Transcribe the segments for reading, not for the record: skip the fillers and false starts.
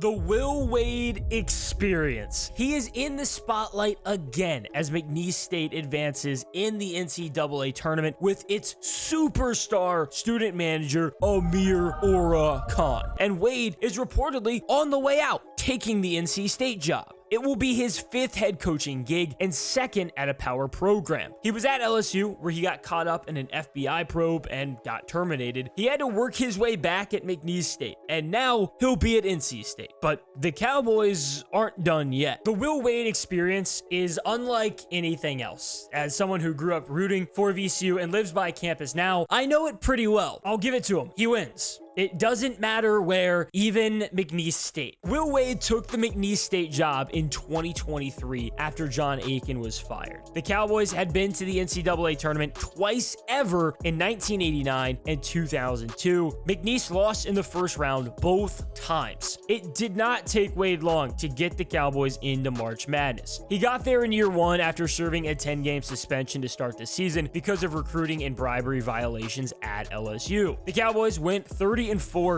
The Will Wade experience. He is in the spotlight again as McNeese State advances in the NCAA tournament with its superstar student manager, Amir Khan. And Wade is reportedly on the way out, taking the NC State job. It will be his 5th head coaching gig and 2nd at a power program. He was at LSU, where he got caught up in an FBI probe and got terminated. He had to work his way back at McNeese State, and now he'll be at NC State. But the Cowboys aren't done yet. The Will Wade experience is unlike anything else. As someone who grew up rooting for VCU and lives by campus now, I know it pretty well. I'll give it to him. He wins. It doesn't matter where, even McNeese State. Will Wade took the McNeese State job in 2023 after John Aiken was fired. The Cowboys had been to the NCAA tournament twice ever in 1989 and 2002. McNeese lost in the first round both times. It did not take Wade long to get the Cowboys into March Madness. He got there in year 1 after serving a 10-game suspension to start the season because of recruiting and bribery violations at LSU. The Cowboys went 30-4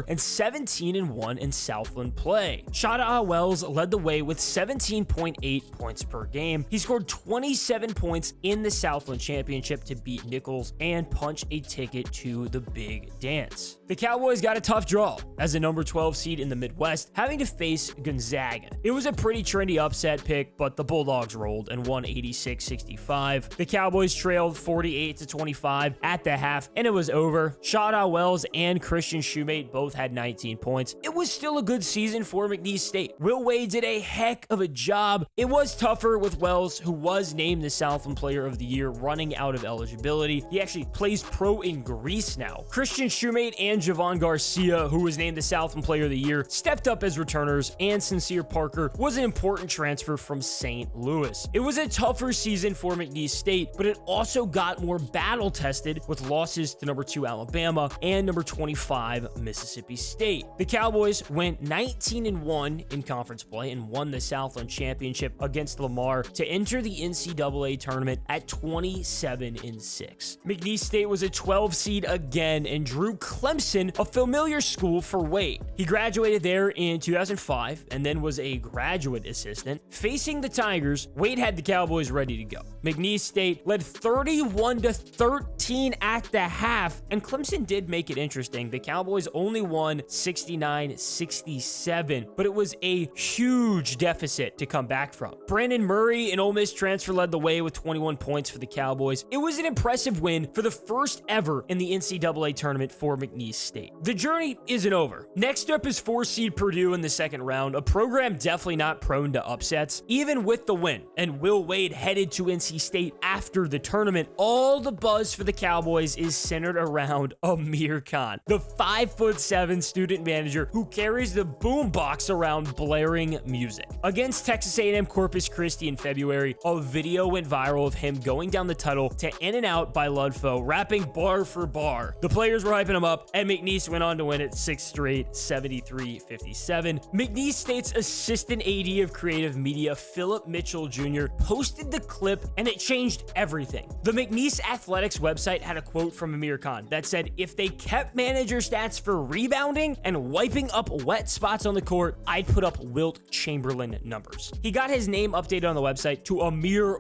and 17-1 in Southland play. Shada Wells led the way with 17.8 points per game. He scored 27 points in the Southland Championship to beat Nichols and punch a ticket to the big dance. The Cowboys got a tough draw as a number 12 seed in the Midwest, having to face Gonzaga. It was a pretty trendy upset pick, but the Bulldogs rolled and won 86-65. The Cowboys trailed 48-25 at the half, and it was over. Shada Wells and Christian Shoemate both had 19 points. It was still a good season for McNeese State. Will Wade did a heck of a job. It was tougher with Wells, who was named the Southland Player of the Year, running out of eligibility. He actually plays pro in Greece now. Christian Shoemate and Javon Garcia, who was named the Southland Player of the Year, stepped up as returners, and Sincere Parker was an important transfer from St. Louis. It was a tougher season for McNeese State, but it also got more battle-tested with losses to number 2 Alabama and number 25 Mississippi State. The Cowboys went 19-1 in conference play and won the Southland Championship against Lamar to enter the NCAA tournament at 27-6. McNeese State was a 12 seed again and drew Clemson, a familiar school for Wade. He graduated there in 2005 and then was a graduate assistant. Facing the Tigers, Wade had the Cowboys ready to go. McNeese State led 31-13 at the half, and Clemson did make it interesting. The Cowboys only won 69-67, but it was a huge deficit to come back from. Brandon Murray, an Ole Miss transfer, led the way with 21 points for the Cowboys. It was an impressive win for the first ever in the NCAA tournament for McNeese State. The journey isn't over. Next up is 4-seed Purdue in the second round, a program definitely not prone to upsets, even with the win. And Will Wade headed to NC State after the tournament. All the buzz for the Cowboys is centered around Amir Khan, the 5'7" student manager who carries the boombox around blaring music. Against Texas A&M Corpus Christi in February, a video went viral of him going down the tunnel to In and Out by Ludlow, rapping bar for bar. The players were hyping him up, and McNeese went on to win it 6 straight, 73-57. McNeese State's assistant AD of creative media, Philip Mitchell Jr., posted the clip, and it changed everything. The McNeese Athletics website had a quote from Amir Khan that said, "If they kept manager stats for rebounding and wiping up wet spots on the court, I'd put up Wilt Chamberlain numbers." He got his name updated on the website to Amir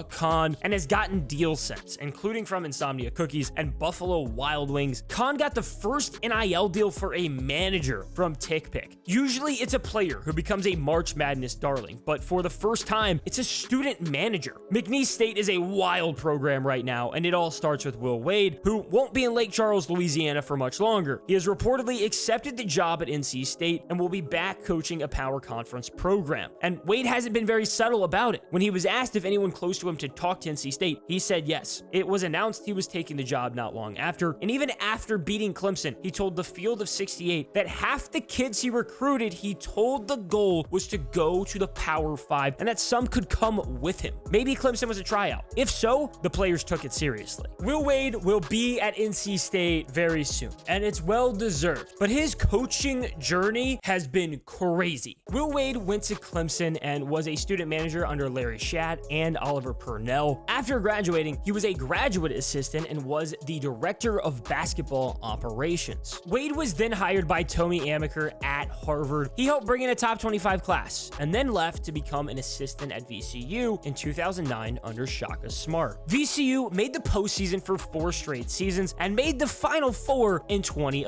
Khan and has gotten deals since, including from Insomnia Cookies and Buffalo Wild Wings. Khan got the first NIL deal for a manager from TickPick. Usually it's a player who becomes a March Madness darling, but for the first time, it's a student manager. McNeese State is a wild program right now, and it all starts with Will Wade, who won't be in Lake Charles, Louisiana for much longer. He has reportedly accepted the job at NC State and will be back coaching a power conference program. And Wade hasn't been very subtle about it. When he was asked if anyone close to him to talk to NC State, he said yes. It was announced he was taking the job not long after, and even after beating Clemson, he told the Field of 68 that half the kids he recruited, he told the goal was to go to the Power 5 and that some could come with him. Maybe Clemson was a tryout. If so, the players took it seriously. Will Wade will be at NC State very soon, and it's well well deserved. But his coaching journey has been crazy. Will Wade went to Clemson and was a student manager under Larry Shadd and Oliver Purnell. After graduating, he was a graduate assistant and was the director of basketball operations. Wade was then hired by Tommy Amaker at Harvard. He helped bring in a top 25 class and then left to become an assistant at VCU in 2009 under Shaka Smart. VCU made the postseason for 4 straight seasons and made the Final Four in 2011.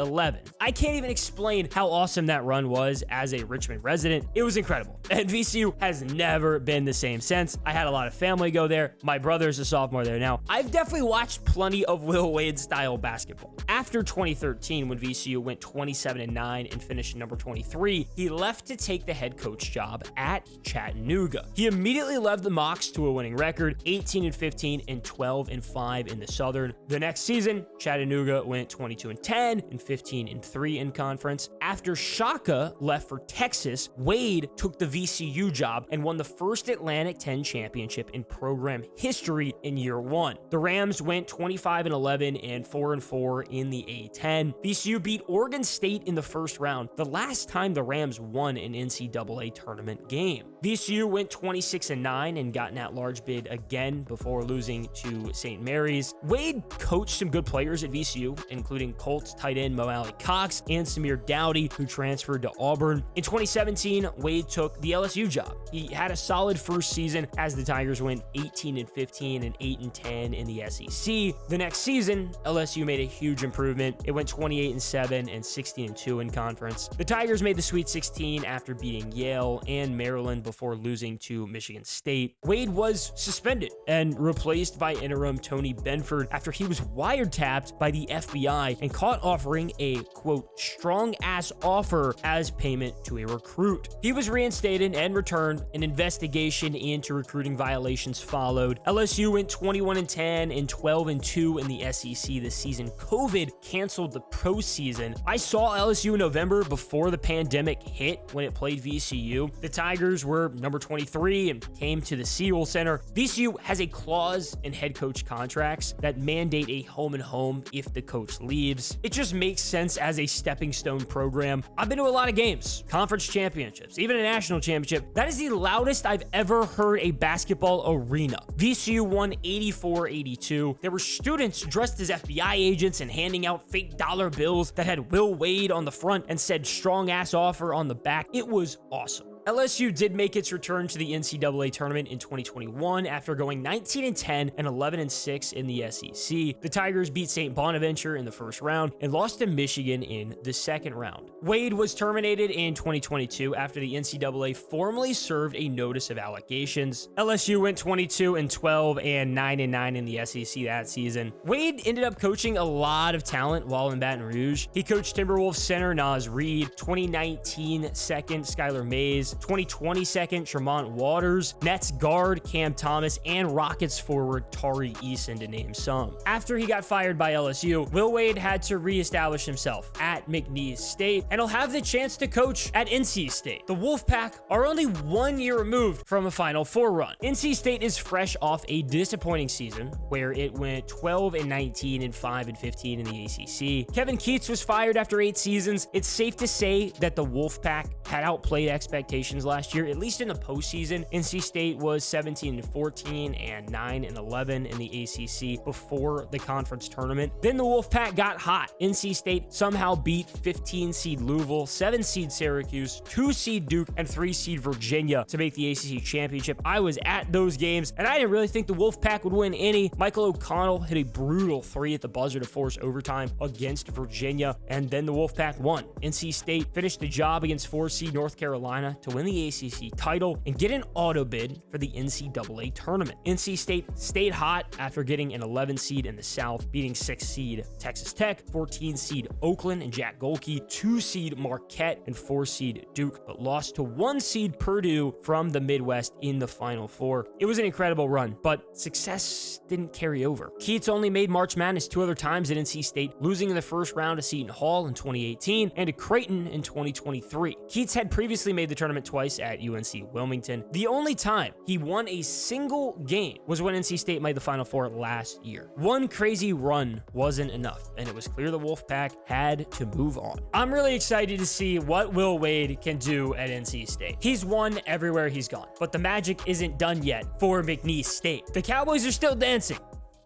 I can't even explain how awesome that run was as a Richmond resident. It was incredible. And VCU has never been the same since. I had a lot of family go there. My brother's a sophomore there now. I've definitely watched plenty of Will Wade style basketball. After 2013, when VCU went 27-9 and finished number 23, he left to take the head coach job at Chattanooga. He immediately led the Mocs to a winning record, 18-15 and 12-5 in the Southern. The next season, Chattanooga went 22-10 and 15-3 in conference. After Shaka left for Texas, Wade took the VCU job and won the first Atlantic 10 championship in program history in year 1. The Rams went 25-11 and 4-4 in the A10. VCU beat Oregon State in the first round, the last time the Rams won an NCAA tournament game. VCU went 26-9 and got an at-large bid again before losing to St. Mary's. Wade coached some good players at VCU, including Colts tight end Mo Alley Cox and Samir Dowdy, who transferred to Auburn. In 2017, Wade took the LSU job. He had a solid first season as the Tigers went 18-15 and 8-10 in the SEC. The next season, LSU made a huge improvement. It went 28-7 and 16-2 in conference. The Tigers made the Sweet 16 after beating Yale and Maryland before losing to Michigan State. Wade was suspended and replaced by interim Tony Benford after he was wiretapped by the FBI and caught offering a, quote, strong-ass offer as payment to a recruit. He was reinstated and returned. An investigation into recruiting violations followed. LSU went 21-10 and 12-2 in the SEC this season. COVID canceled the postseason. I saw LSU in November before the pandemic hit when it played VCU. The Tigers were number 23 and came to the Segal Center. VCU has a clause in head coach contracts that mandate a home and home if the coach leaves. It just makes sense as a stepping stone program. I've been to a lot of games, conference championships, even a national championship. That is the loudest I've ever heard a basketball arena. VCU won 84-82. There were students dressed as FBI agents and handing out fake dollar bills that had Will Wade on the front and said strong ass offer on the back. It was awesome. LSU did make its return to the NCAA tournament in 2021 after going 19-10 and 11-6 in the SEC. The Tigers beat St. Bonaventure in the first round and lost to Michigan in the second round. Wade was terminated in 2022 after the NCAA formally served a notice of allegations. LSU went 22-12 and 9-9 in the SEC that season. Wade ended up coaching a lot of talent while in Baton Rouge. He coached Timberwolves center Naz Reid, 2019 second Skylar Mays, 2020 second Tremont Waters, Nets guard Cam Thomas, and Rockets forward Tari Eason, to name some. After he got fired by LSU, Will Wade had to reestablish himself at McNeese State, and he'll have the chance to coach at NC State. The Wolfpack are only 1 year removed from a Final Four run. NC State is fresh off a disappointing season where it went 12-19 and 5-15 in the ACC. Kevin Keatts was fired after 8 seasons. It's safe to say that the Wolfpack had outplayed expectations last year, at least in the postseason. NC State was 17-14 and 9-11 in the ACC before the conference tournament. Then the Wolfpack got hot. NC State somehow beat 15 seed Louisville, 7 seed Syracuse, 2 seed Duke, and 3 seed Virginia to make the ACC championship. I was at those games, and I didn't really think the Wolfpack would win any. Michael O'Connell hit a brutal 3 at the buzzer to force overtime against Virginia, and then the Wolfpack won. NC State finished the job against 4 seed North Carolina to win the ACC title and get an auto bid for the NCAA tournament. NC State stayed hot after getting an 11 seed in the South, beating 6 seed Texas Tech, 14 seed Oakland and Jack Golke, 2 seed Marquette, and 4 seed Duke, but lost to 1 seed Purdue from the Midwest in the Final Four. It was an incredible run, but success didn't carry over. Keatts only made March Madness 2 other times at NC State, losing in the first round to Seton Hall in 2018 and to Creighton in 2023. Keatts had previously made the tournament tournament twice at UNC Wilmington. The only time he won a single game was when NC State made the Final Four last year. One crazy run wasn't enough, and it was clear the Wolfpack had to move on. I'm really excited to see what Will Wade can do at NC State. He's won everywhere he's gone, but the magic isn't done yet for McNeese State. The Cowboys are still dancing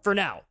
for now.